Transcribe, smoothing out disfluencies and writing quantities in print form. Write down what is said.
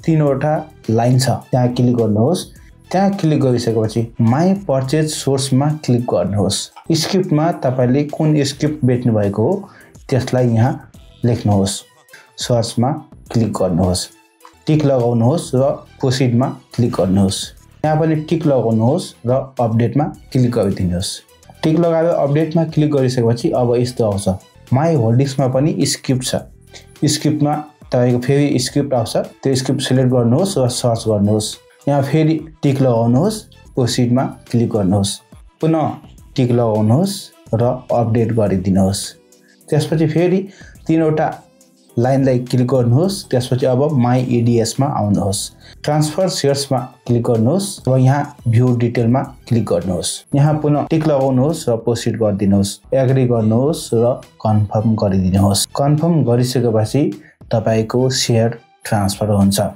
तीनवटा लाइन छ त्यहाँ क्लिक गर्नुहोस्। त्यहाँ क्लिक गरिसकेपछि माई पर्चेज सोर्समा क्लिक गर्नुहोस्। स्क्रिप्टमा तपाईले कुन स्क्रिप्ट बेच्नु भएको हो त्यसलाई यहाँ लेख्नुहोस्। सर्चमा क्लिक गर्नुहोस्, टिक लगाउनुहोस् र प्रोसिडमा क्लिक गर्नुहोस्। यहाँ पनि टिक लगाउनुहोस् र अपडेटमा क्लिक गरिदिनुहोस्। टिक लगाएर अपडेटमा क्लिक गरिसकेपछि अब यस्तो आउँछ, माई होल्डिङ्समा पनि स्क्रिप्ट छ। स्क्रिप्टमा तपाईको फेरि स्क्रिप्ट आउँछ, त्यो स्क्रिप्ट सिलेक्ट गर्नुहोस् र सर्च गर्नुहोस्। यहाँ फेरि टिक लगाउनुहोस्, प्रोसिडमा क्लिक गर्नुहोस्, पुनः टिक लगाउनुहोस् र अपडेट गरिदिनुहोस्। त्यसपछि फेरि तीनवटा लाइनलाई क्लिक गर्नुहोस्। त्यसपछि अब माई एडिएसमा आउनुहोस्, ट्रान्सफर सेयर्समा क्लिक गर्नुहोस् र यहाँ भ्यू डिटेलमा क्लिक गर्नुहोस्। यहाँ पुनः टिक लगाउनुहोस् र प्रोसिड गरिदिनुहोस्, एग्री गर्नुहोस् र कन्फर्म गरिदिनुहोस्। कन्फर्म गरिसकेपछि तपाईको शेयर ट्रान्सफर हुन्छ।